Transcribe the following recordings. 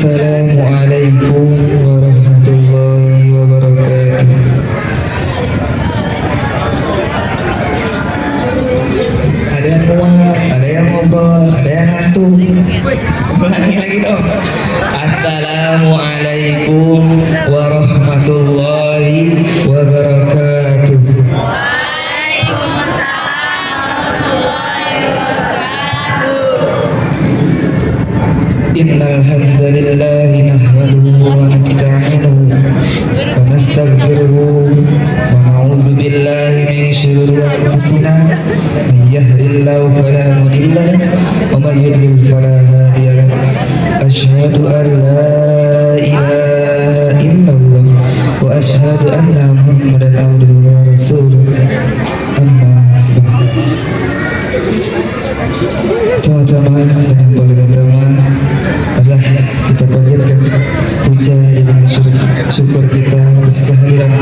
Assalamualaikum warahmatullahi wabarakatuh. Ada yang muat, ada yang ngobrol, ada yang ngantuk. Ulangi lagi dong. Assalamualaikum warahmatullahi wabarakatuh. Innal hamdalillah nahmaduhu wa nasta'inuhu wa nastaghfiruhu wa na'udzu billahi min shururi anfusina may yahdihillahu fala mudilla lahu wa may yudlil fala hadiya lahu asyhadu an la ilaha illallah wa asyhadu anna muhammadan abduhu wa rasuluh amma ba'd. Teman-teman, dan yang paling utama adalah kita panjatkan puja dan syukur kita atas kehadiran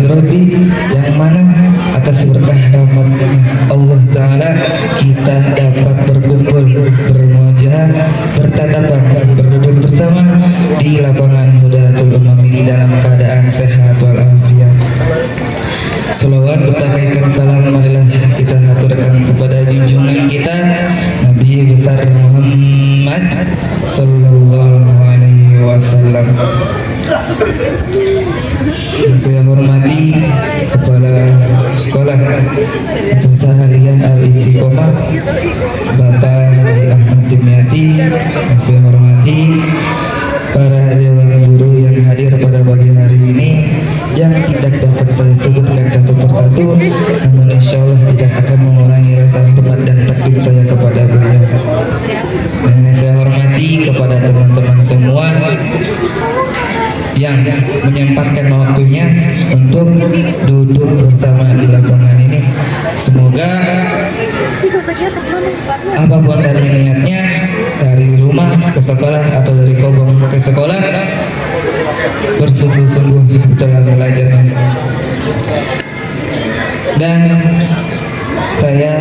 Rabbi yang mana atas berkah rahmatnya Allah Ta'ala kita dapat berkumpul, bermuajah, bertatapan, berduduk bersama di lapangan Hudatul Umam ini dalam keadaan sehat walafiat. Salawat bertakaikan salam marilah kita haturkan kepada junjungan kita Nabi besar Muhammad sallallahu alaihi wasallam. Yang saya hormati kepala sekolah Madrasah Aliyah Al-Istiqomah Bapak Haji Ahmad Dimyati. Yang saya hormati para dewan guru yang hadir pada pagi hari ini, yang tidak dapat saya sebutkan satu persatu, namun insya Allah tidak akan mengulangi rasa hormat dan takdim saya kepada beliau. Dan yang saya hormati kepada teman-teman semua yang menyempatkan waktunya untuk duduk bersama di lapangan ini. Semoga apapun dari niatnya, dari rumah ke sekolah atau dari kobong ke sekolah, bersungguh-sungguh dalam belajarnya. Dan saya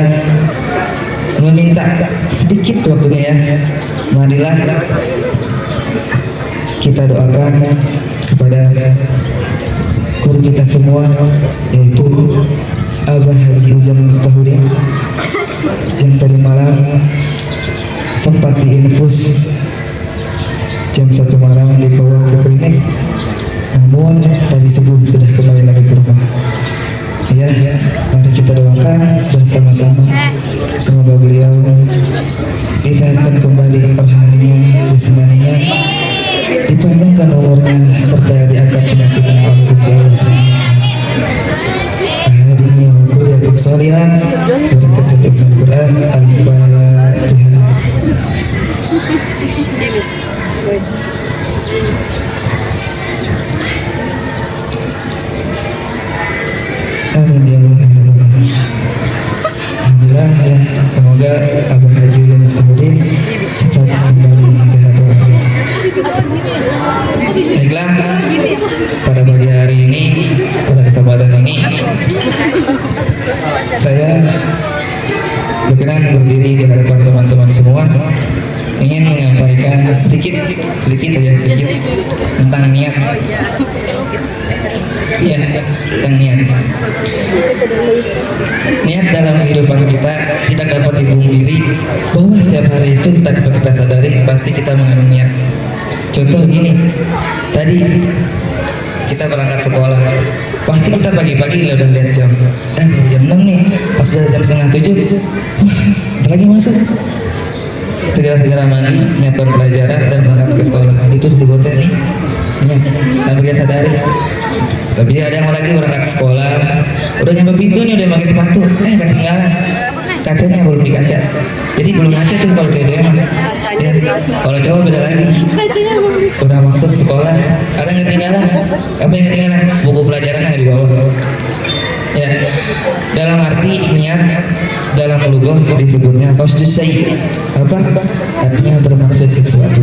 meminta sedikit waktunya ya, marilah kita doakan kepada guru kita semua, yaitu Abah Haji Ujang Mutahudin yang tadi malam sempat diinfus jam 1 malam dibawa ke klinik, namun tadi subuh sudah kembali lagi ke rumah. Ya, mari kita doakan bersama-sama semoga beliau disehatkan kembali rohaninya, jasmaninya, dipanjangkan umurnya serta diangkat penyakitnya oleh Gusti Allah Subhanahu wa taala. Hadirin yang kuliatul sholihan, berakatul Ummul Quran, Al-Fatihah. Amin ya Allah. Alhamdulillah ya, semoga Abah Haji dan Mutahudin cepat kembali sehat walafiat. Baiklah, pada pagi hari ini, pada kesempatan ini, saya berkenan berdiri di hadapan teman-teman semua, ingin menyampaikan sedikit tentang niat. Ya, tentang niat. Niat dalam kehidupan kita tidak dapat dipungkiri bahwa setiap hari itu kita sadari pasti kita mengandung niat. Contoh ini, tadi kita berangkat sekolah, pasti kita pagi-pagi udah lihat jam, baru jam 6 nih, pas udah jam setengah 7, bentar lagi masuk. Segera mandi, nyiapkan pelajaran dan berangkat ke sekolah. Itu disebutnya nih, tanpa kita sadari. Tapi ada yang lagi berangkat sekolah, udah nyampe pintu nih, udah pakai sepatu, ketinggalan. Kacanya belum dikaca, jadi belum ngaca tuh kalau cewek mah. Ya, kalau cowok beda lagi. Udah masuk sekolah, ada yang ketinggalan. Apa yang ketinggalan? Buku pelajaran yang di bawah. Ya, dalam arti niat dalam lughah disebutnya qasdus syai'. Apa? Artinya bermaksud sesuatu.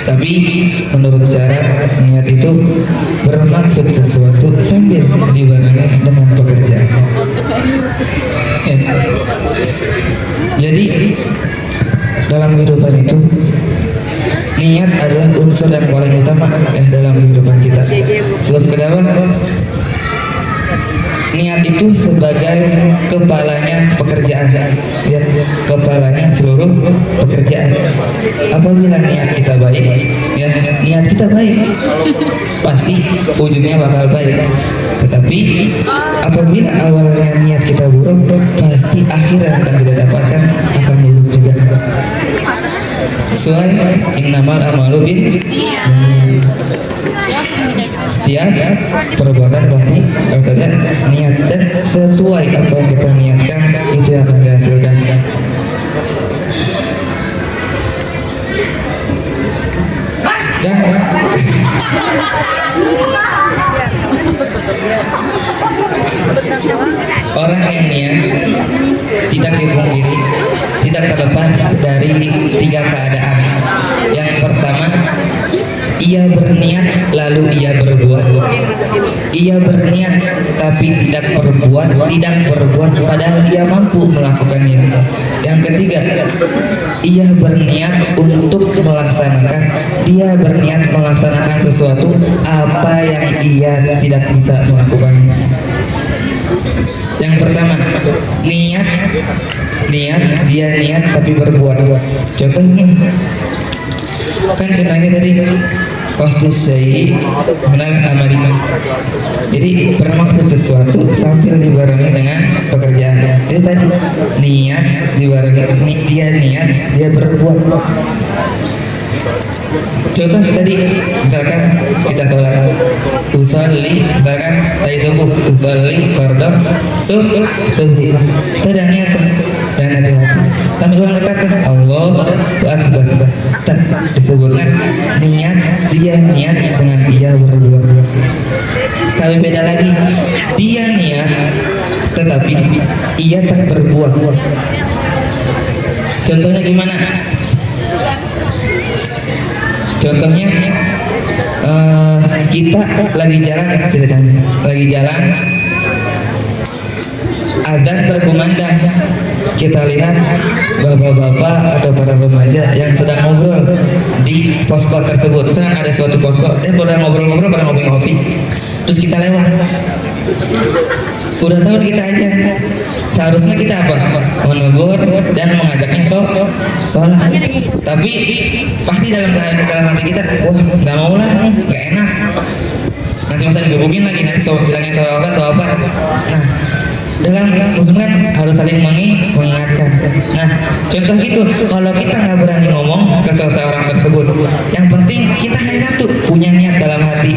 Tapi menurut syarat niat itu bermaksud sesuatu sambil dibarengi dengan pekerjaan. Ya. Jadi dalam kehidupan itu niat adalah unsur yang paling utama dalam kehidupan kita. Sebab kenapa? Niat itu sebagai kepalanya pekerjaan, ya, kepalanya seluruh pekerjaan. Apabila niat kita baik, ya, niat kita baik, pasti ujungnya bakal baik. Tetapi apabila awalnya niat kita buruk, pasti akhir yang akan kita dapatkan akan buruk juga. Sesuai innamal a'malu binniyat. Setiap perbuatan pasti harus ada niat, dan sesuai apa yang kita niatkan itu yang akan dihasilkan. Dan orang yang niat tidak dipungkiri, tidak terlepas dari tiga keadaan. Yang pertama, ia berniat lalu ia berbuat. Ia berniat tapi tidak berbuat padahal ia mampu melakukannya. Yang ketiga, ia berniat untuk melaksanakan, dia berniat melaksanakan sesuatu apa yang ia tidak bisa melakukannya. Yang pertama, niat dia niat tapi berbuat. Contohnya kan ceritanya tadi qasdus syai' minal amali. Jadi bermaksud sesuatu sambil dibarengi dengan pekerjaan. Itu tadi niat dibarengi, dia niat dia berbuat. Contoh tadi misalkan kita sholat usolli, misalkan tadi subuh usolli fardhu subuh, itu ada niat dan hati-hati sampai orang katakan Allahu Akbar, disebutkan niat, dia niat dengan dia berbuat. Tapi beda lagi, dia niat tetapi ia tak berbuat. Contohnya gimana? Contohnya kita lagi jalan ceritanya, lagi jalan azan berkumandang, kita lihat bapak-bapak atau para remaja yang sedang ngobrol di posko tersebut. Misalkan ada suatu posko, pada ngobrol-ngobrol, pada ngopi-ngopi, terus kita lewat. Udah tahu kita aja, seharusnya kita apa? Menegur dan mengajaknya sholat. Tapi pasti dalam hati kita, wah nggak mau lah nih, nggak enak. Nanti masa digebukin lagi, nanti bilangnya soal apa. Nah, dalam Muslim kan harus saling mengingatkan. Nah, contoh itu, kalau kita nggak berani ngomong ke seseorang tersebut, yang penting kita hanya satu, punya niat dalam hati.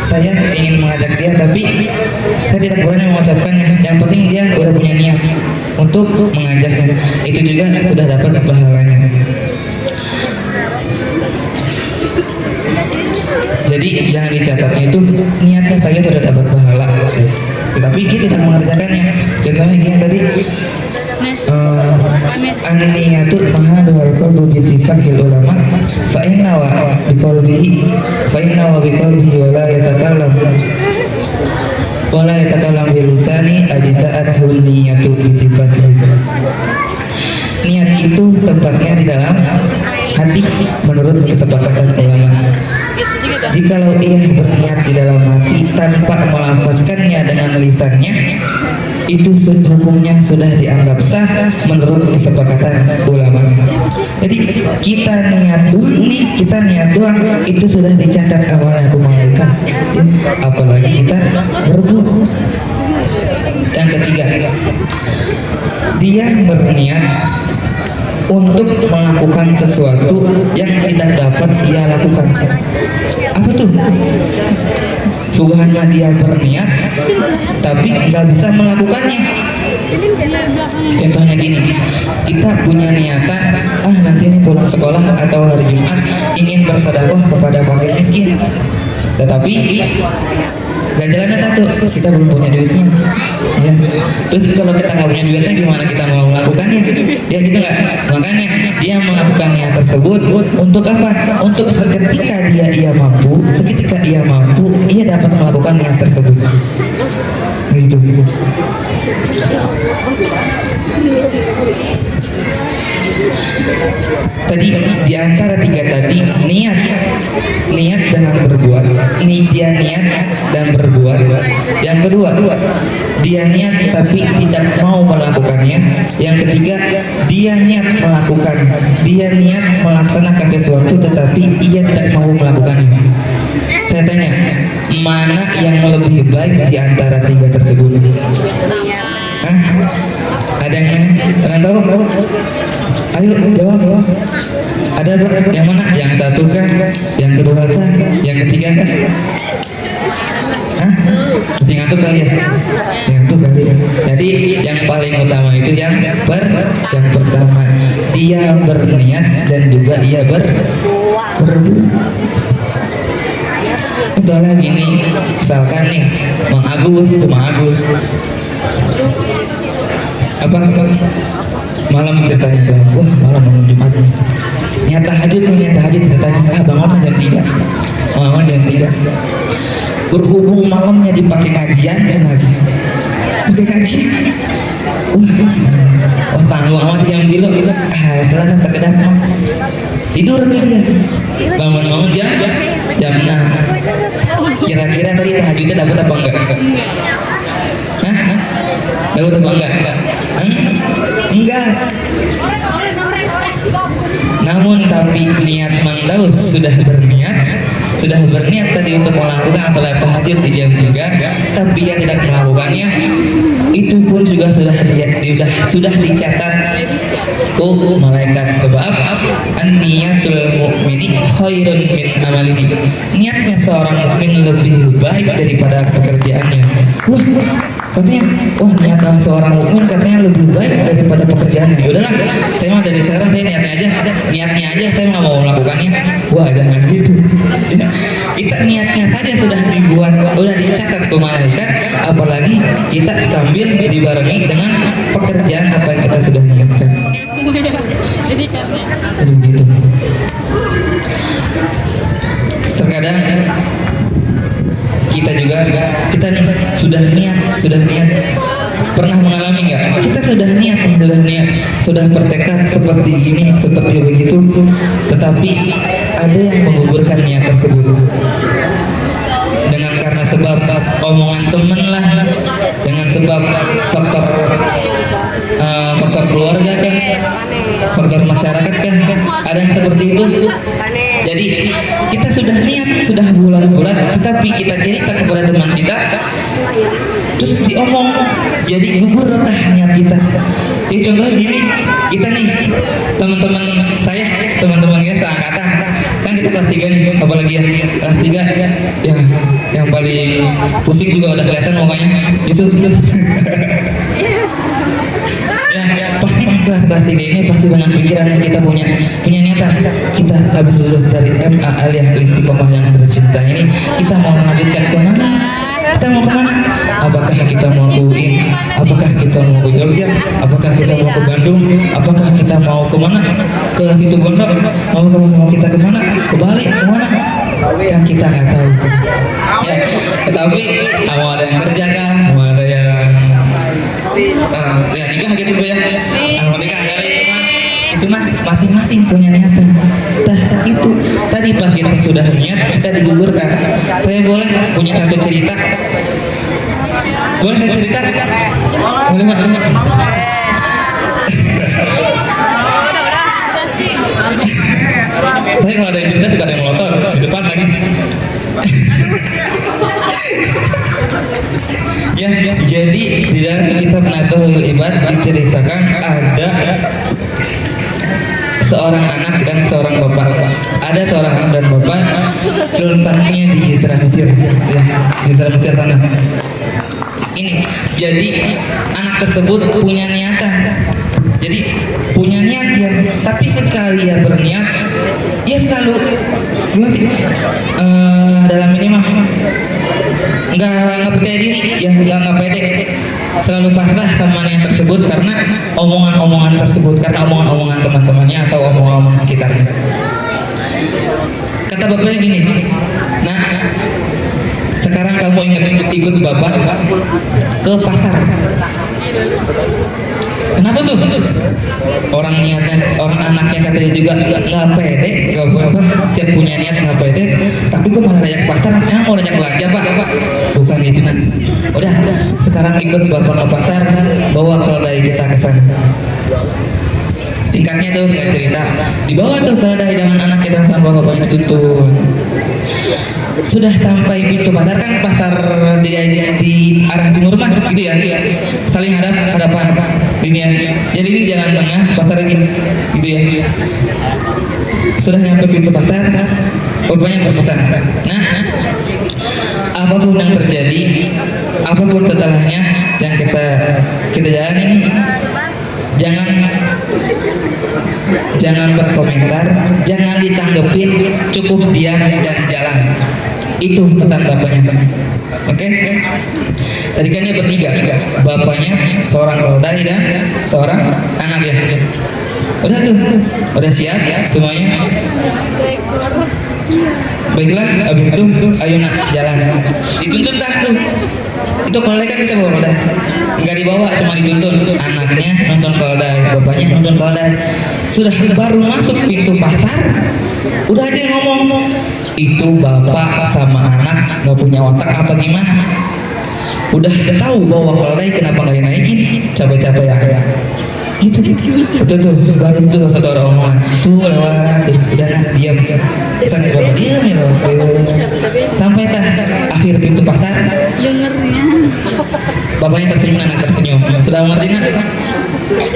Saya ingin mengajak dia, tapi saya tidak berani mengucapkannya. Yang penting dia udah punya niat untuk mengajaknya. Itu juga sudah dapat pahalanya. Jadi jangan dicatatnya itu niatnya saja sudah dapat pahala, tetapi kita tidak mengerjakannya. Contohnya gini tadi, an-niyatu mahadu wal qalbu bi ittifaqil ulama fa inna wa biqalbihi wa la yatakallam bil lisani ajza'athu niyatu bi ittifaqihi. Niat itu tempatnya di dalam hati menurut kesepakatan ulama. Jikalau ia berniat di dalam hati tanpa melafazkannya dengan lisannya, itu hukumnya sudah dianggap sah menurut kesepakatan ulama. Jadi kita niat doang itu sudah dicatat amalnya aku malaikat. Apalagi kita berbuat. Yang ketiga, dia berniat untuk melakukan sesuatu yang tidak dapat dia lakukan. Apa tuh? Subhanallah, dia berniat tapi nggak bisa melakukannya. Contohnya gini, kita punya niatan, nanti ini pulang sekolah atau hari Jumat ingin bersedekah kepada fakir miskin, tetapi ganjalannya satu, kita belum punya duitnya, ya. Terus kalau kita nggak punya duitnya, gimana kita mau melakukannya? Ya gitu nggak? Makanya dia melakukannya tersebut untuk apa? Untuk seketika ia mampu, ia dapat melakukan niat tersebut. Gitu. Tadi di antara tiga tadi, niat dengan berbuat, dia niat dan berbuat. Yang kedua, dia niat tapi tidak mau melakukannya. Yang ketiga, dia niat melakukan, dia niat melaksanakan sesuatu tetapi ia tidak mau melakukannya. Saya tanya, mana yang lebih baik di antara tiga tersebut? Hah? Ada yang tahu? Ayo jawab. Ada yang mana? Yang satu kan? Yang kedua kan? Yang ketiga kan? Hah? Masih ngantuk kali ya? Ngantuk kali. Jadi yang paling utama itu yang pertama, dia berniat dan juga ia berbuat. Contoh lagi nih, misalkan nih Mang Agus apa malam ceritanya tuh, wah malam Jumat nih, niat tahajud ceritanya, bangun jam 3, berhubung malamnya dipakai ngajian lagi, pakai kajian, tanggung amat yang bilang, setelah sekedap tidur tuh dia, bangun jam 6. Kira-kira tadi tahajudnya dapat apa enggak? Hah? Dapat apa enggak? Enggak. Namun tapi niat Mang Daus sudah berniat tadi untuk melakukan sholat tahajud di jam 3, tapi ia tidak melakukannya. Itu pun juga sudah dicatat ku malaikat, sebab an-niyatul mu'mini khairun min amalihi. Niatnya seorang mukmin lebih baik daripada pekerjaannya. Katanya, niat seorang mukmin katanya lebih baik daripada pekerjaannya. Ya udahlah, saya mah dari sekarang saya niatnya aja, saya nggak mau melakukannya. Jangan gitu. Kita niatnya saja sudah dibuat, sudah dicatat ke malaikat, apalagi kita sambil dibarengi dengan pekerjaan apa yang kita sudah niatkan. Jadi begitu. Terkadang kita nih sudah niat, pernah mengalami nggak? Kita sudah niat, sudah bertekad seperti ini, seperti begitu, tetapi ada yang menggugurkan niat tersebut dengan karena sebab omongan temen lah, dengan sebab faktor keluarga kan, faktor masyarakat kan, ada yang seperti itu. Jadi kita sudah niat, sudah bulan-bulan, tetapi kita cerita kepada teman kita, terus diomong, jadi gugur niat kita. Ya contohnya gini, kita nih teman-teman seangkatan, kan kita kelas 3 nih, apalagi ya kelas 3 ya, yang paling pusing juga udah kelihatan mukanya, Yusuf. Ya pasti kelas 3 ini pasti banyak pikiran yang kita punya niatan. Kita habis lulus dari MA Aliyah Istiqomah yang tercinta ini, kita mau melanjutkan kemana? Kita mau kemana? Apakah kita mau ke UIN? Apakah kita mau ke Jogja? Apakah kita mau ke Bandung? Apakah kita mau kemana? Ke situ Bondo? Mau kita kemana? Ke Bali? Kemana? Kan kita nggak tahu. Ya, tetapi mau ada yang kerja kan? Mau ada yang ya nikah gitu ya. Mau nikah itu mah masing-masing punya niatan. Itu tadi pas kita sudah niat, kita digugurkan. Saya boleh punya satu cerita? Boleh saya cerita? Boleh Pak? Saya kalau ada yang cerita suka ada yang melotot di depan lagi. Ya, jadi di dalam kitab Nasuhul Ibad diceritakan ada seorang anak dan seorang bapak. Ada seorang anak dan bapak, letaknya di Jazirah Mesir, ya, Jazirah Mesir sana. Ini, jadi anak tersebut punya niatan. Jadi punya niat ya, tapi sekali ya berniat, ya selalu gimana sih? Dalam ini mah nggak percaya diri, ya nggak pede, selalu pasrah sama niat tersebut karena omongan-omongan tersebut, karena omongan-omongan teman-temannya atau omongan-omongan sekitarnya. Kata bapaknya gini, nah sekarang sekarang kamu ikut bapak ke pasar. Kenapa tuh? Orang anaknya katanya juga nggak pede, nggak apa, setiap punya niat nggak pede, tapi kok malah ajak ke pasar, emang mau ajak belanja pak? Bukan itu nah. Udah, sekarang ikut bapak ke pasar, bawa keledai kita ke sana. Singkatnya tuh, singkat cerita, dibawa tuh keledai dengan anaknya dan sama bapaknya dituntun. Sudah sampai pintu pasar, kan pasar di arah timur mah gitu ya, saling hadapan ini ya. Jadi ini jalan tengah pasar ini gitu ya. Sudah nyampe pintu pasar, bapaknya berpesan, nah apapun yang terjadi, apapun setelahnya yang kita jalani, jangan berkomentar, jangan ditanggepin, cukup diam dan jalan. Itu pesan bapaknya. Oke? Tadi kan dia bertiga, bapaknya, seorang keledai dan seorang anak ya. Udah tuh, udah siap semuanya. Baiklah, habis itu ayo nak jalan. Dituntun tak tuh. Itu keledai kan kita bawa udah. Enggak dibawa, cuma dituntun. Anaknya nonton keledai, bapaknya nonton keledai. Sudah baru masuk pintu pasar, udah aja ngomong. Itu bapak sama anak nggak punya otak apa gimana? Udah tahu bahwa keledai kenapa nggak dinaikin? Capek-capek ya. Gitu. Betul tuh, baru tuh satu orang omongan. Tuh lewat, tuh. Udah nah, diam. Sana bapak diam ya loh. Sampai akhir pintu pasar. Bapaknya tersenyum, anak tersenyum. Sudah mengerti nak?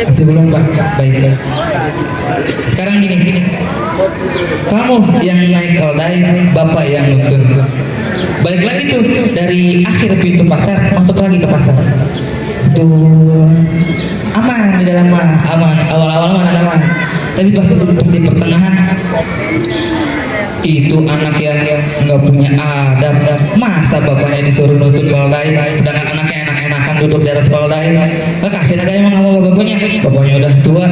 Masih belum pak? Baik. Sekarang gini. Kamu yang naik keledai, bapak yang nuntun. Balik lagi tuh dari akhir pintu pasar, masuk lagi ke pasar. Tuh aman di dalam mah, aman. Awal-awal mana aman. Tapi pas di pertengahan, itu anak yang nggak punya adab. Masa bapaknya disuruh nuntun keledai, sedangkan anaknya enak-enakan duduk di atas keledai. Kasihan aja emang sama bapaknya udah tua.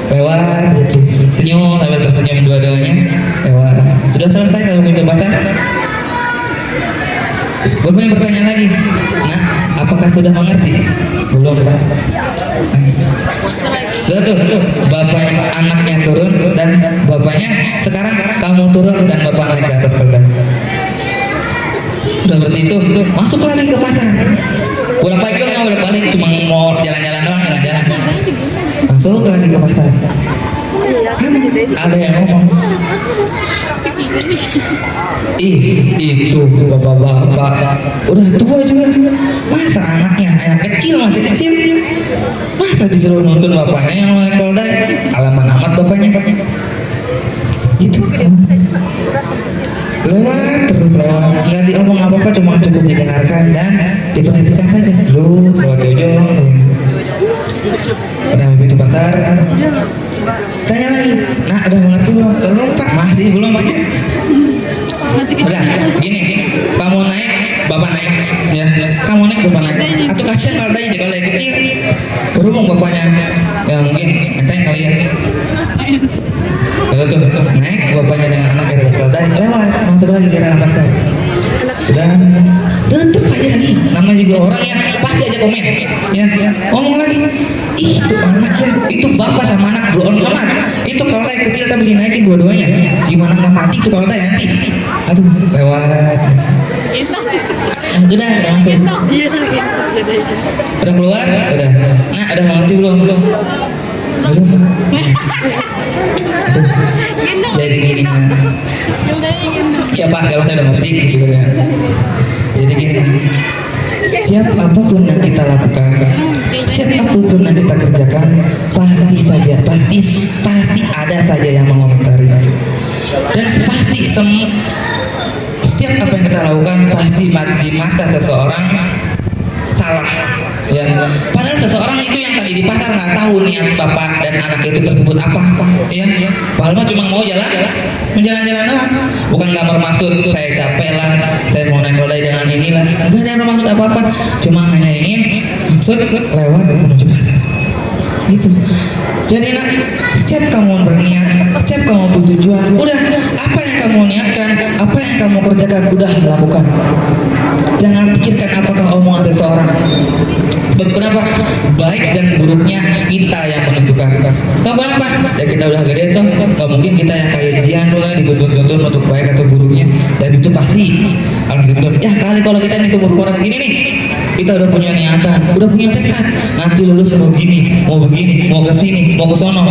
Lewat, senyum sambil tersenyum dua-duanya. Lewat. Sudah selesai kalau pintu pasar. Bapaknya bertanya lagi, nah apakah sudah mengerti? Belum pak. Sudah tuh, bapaknya anaknya turun dan bapaknya sekarang kamu turun dan bapak naik ke atas keledai. Udah berarti itu masuk lagi ke pasar. Pulang pagi nggak boleh balik, cuma mau jalan-jalan doang, jalan-jalan. Masuk lagi ke pasar. Kan ada yang ngomong, itu bapak-bapak udah tua juga, masa anaknya yang masih kecil, masa disuruh nonton bapaknya yang naik keledai, alaman amat bapaknya. Itu lewat, nggak diomong apa-apa, cuma cukup didengarkan dan diperhatikan saja. Lu sebagai ujung udah begitu pasar, tanya lagi, nah ada mengerti belum pak? Masih belum pak. Udah gini, kamu naik, bapak naik ya, kamu naik, bapak naik. Atau kasihan kalau kecil, berhubung bapaknya ya mungkin enteng kali ya. Lalu tuh naik, bapaknya dengan anak di atas keledai, lewat masuk lagi ke dalam pasar. Udah tetep aja lagi, namanya juga orang ya pasti aja komen ya, ngomong lagi, itu anaknya, itu bapak sama anak belum amat, itu keledai kecil tapi dinaikin dua-duanya, gimana nggak mati itu keledai nanti. Aduh, lewat. Udah langsung. Udah keluar, udah. Nah, ada mengerti belum? Belum. Aduh. Jadi gini. Ya Pak, kalau saya udah ngerti gitu ya. Jadi gini. Setiap apapun yang kita lakukan, setiap apapun yang kita kerjakan, pasti ada saja yang mengomentari. Dan pasti setiap apa yang kita lakukan pasti di mata seseorang salah ya. Padahal seseorang itu yang tadi di pasar nggak tahu niat bapak dan anak itu tersebut apa ya. Padahal mah cuma mau jalan-jalan doang, bukan nggak bermaksud saya capek lah, saya mau naik keledai dengan inilah, nggak ada bermaksud apa-apa, cuma hanya ingin maksud lewat menuju pasar gitu. Jadi nak, setiap kamu berniat, setiap kamu bertujuan, udah apa yang kamu niatkan, apa yang kamu mengerjakan, udah lakukan. Jangan pikirkan apakah omongan seseorang. Sebab kenapa? Baik dan buruknya kita yang menentukan. Sebab apa? Ya kita udah gede tuh, nggak mungkin kita yang kayak Jian tuh kan dituntut-tuntut untuk baik atau buruknya. Dan itu pasti harus dituntut. Ya kali kalau kita nih seumur-umuran gini nih, kita udah punya niatan, udah punya tekad. Nanti lulus mau begini, mau kesini, mau kesono,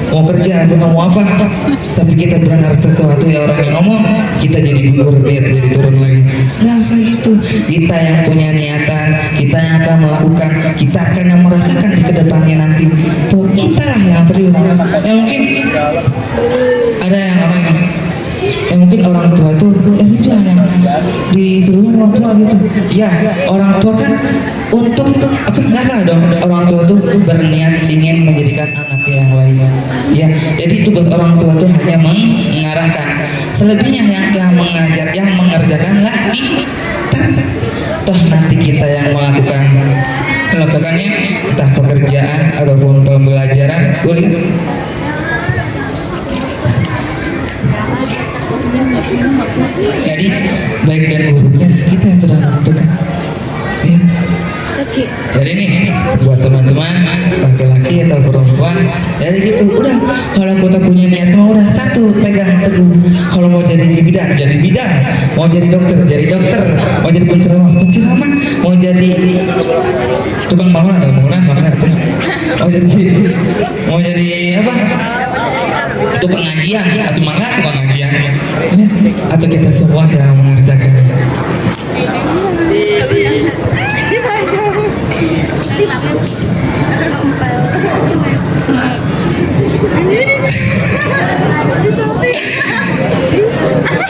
mau kerja atau mau apa, tapi kita dengar sesuatu ya orang yang ngomong, kita jadi gugur, jadi turun lagi. Nggak usah gitu. Kita yang punya niatan, kita yang akan melakukan, kita akan yang merasakan di kedepannya nanti. Tuh, kita lah yang serius. Ya mungkin ada yang orang mungkin orang tua tuh ya saja yang disuruh orang tua gitu. Ya orang tua kan untuk apa nggak salah dong, orang tua tuh berniat ingin menjadikan anaknya yang baik. Ya jadi tugas orang tua tuh hanya mengarahkan. Selebihnya yang mengajar, yang mengerjakanlah kita. Toh nanti kita yang melakukannya, entah pekerjaan ataupun pembelajaran kuliah. Jadi baik dan buruknya kita yang sudah menentukan. Ya. Jadi nih buat teman-teman laki-laki atau perempuan, jadi gitu. Udah kalau kita punya niat mau udah satu pegang teguh. Kalau mau jadi bidan, jadi bidan. Mau jadi dokter, jadi dokter. Mau jadi penceramah, penceramah. Mau jadi tukang bangunan, maka tuh. Mau jadi apa? Tukang ngajian, atau mangga tukang ngajian. Ya, atau kita semua yang mengerjakan.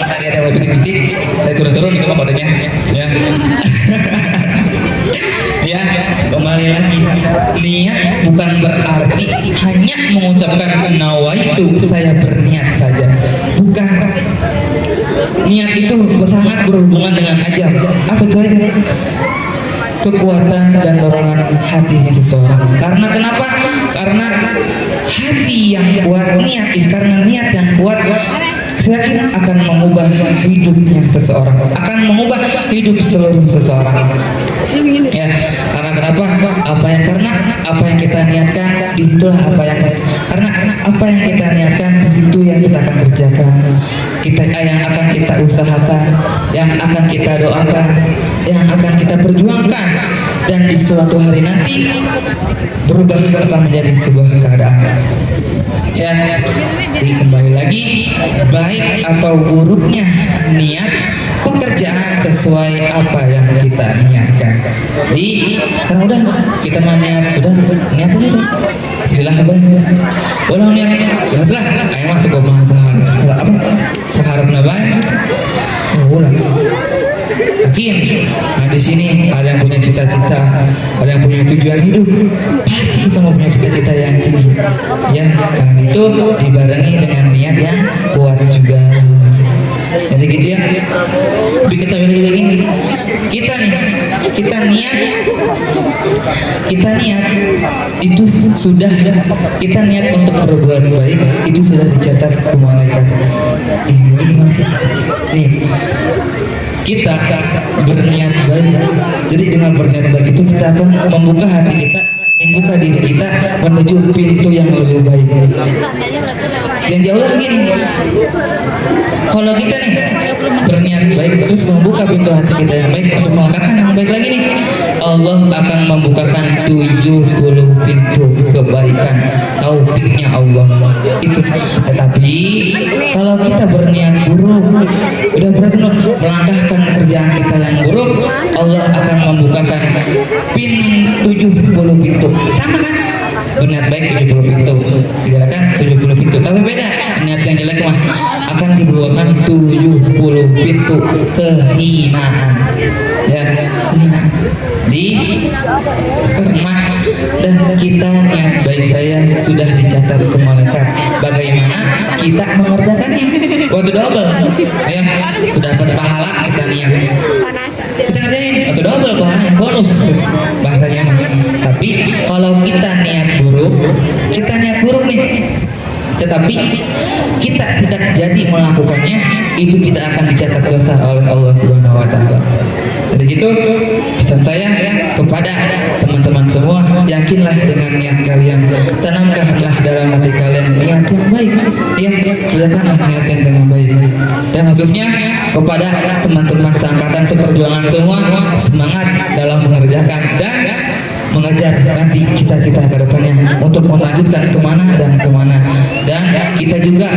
Tadi ada yang bisik-bisik, saya turun-turun itu mah kodenya. Ya. Ya, kembali lagi. Niat bukan berarti hanya mengucapkan nawaitu, saya berniat saja. Bukan. Niat itu sangat berhubungan dengan ajab. Apa itu aja? Kekuatan dan dorongan hatinya seseorang. Karena kenapa? Karena hati yang kuat, karena niat yang kuat, saya yakin akan mengubah hidupnya seseorang, akan mengubah hidup seluruh seseorang. Ya, karena kenapa? Karena apa yang kita niatkan, disitulah karena apa yang kita niatkan, disitu yang kita akan kerjakan, yang akan kita usahakan, yang akan kita doakan, yang akan kita perjuangkan, dan di suatu hari nanti berubah akan menjadi sebuah keadaan. Ya, jadi kembali lagi, baik atau buruknya niat pekerjaan sesuai apa yang kita niatkan. Jadi karena udah kita niat aja deh. Silah abang guys. Udah niat, udah salah. Ayo masuk ke masalah apa? Sekarang nabai. Oh ulah. Yakin? Nah di sini ada yang punya cita-cita, ada yang punya tujuan hidup. Pasti semua punya cita-cita yang tinggi. Ya, dan itu dibarengi dengan niat yang kuat juga. Jadi gitu ya. Tapi kita pilih gini. Kita niat itu sudah, kita niat untuk berbuat baik itu sudah dicatat ke malaikat. Ini maksud. Nih. Kita berniat baik. Jadi dengan berniat baik itu kita akan membuka hati kita, membuka diri kita menuju pintu yang lebih baik. Dan jauh lagi nih. Kalau kita nih berniat baik terus membuka pintu hati kita yang baik untuk melakukan yang baik lagi nih, Allah akan membukakan 70 pintu kebaikan, taufiknya Allah itu. Tetapi kalau kita berniat buruk, udah berarti melangkahkan kerjaan kita yang buruk, Allah akan membukakan 70 pintu. Sama kan? Berniat baik 70 pintu, tidak kan 70 pintu, tapi beda. Niat yang jelek mah akan dibukakan 70 pintu kehinaan. Ya, kehinaan. Sekarang mah dan kita niat baik saya sudah dicatat ke malaikat. Bagaimana kita mengerjakannya? Waktu double, ya sudah dapat pahala kita niat. Kita kerjain atau double pahalanya, bonus bahasanya. Tapi kalau kita niat buruk nih, tetapi kita tidak jadi melakukannya, itu kita akan dicatat dosa oleh Allah Subhanahu wa taala. Jadi gitu pesan saya kepada teman-teman semua, yakinlah dengan niat kalian, tanamkanlah dalam hati kalian niat yang baik, ya, letakkanlah niat yang baik. Dan khususnya kepada teman-teman seangkatan seperjuangan semua, semangat dalam mengerjakan dan mengejar nanti cita-cita ke depannya untuk melanjutkan kemana dan kemana. Dan kita juga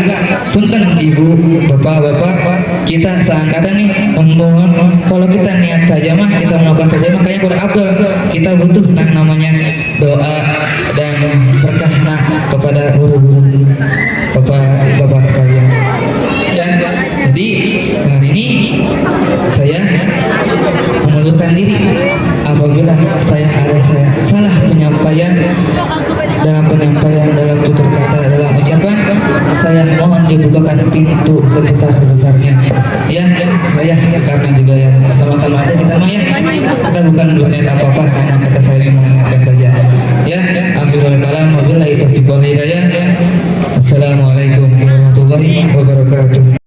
punten ibu, bapak-bapak, kita seangkatan nih memohon, kalau kita niat saja mah, kita melakukan saja mah kayaknya kurang abdul. Kita butuh namanya doa dan berkah kepada guru-guru, bapak-bapak sekalian. Ya, jadi hari ini saya mengundurkan diri apabila saya salah penyampaian dalam tutur kata, dalam ucapan. Saya mohon dibukakan pintu sebesar-besarnya, ya karena juga ya sama-sama aja kita mah ya, kita bukan berniat apa-apa, hanya kata saya yang mengingatkan saja. Ya, akhirul kalam, wabillahi taufiq wal hidayah. Assalamualaikum warahmatullahi wabarakatuh.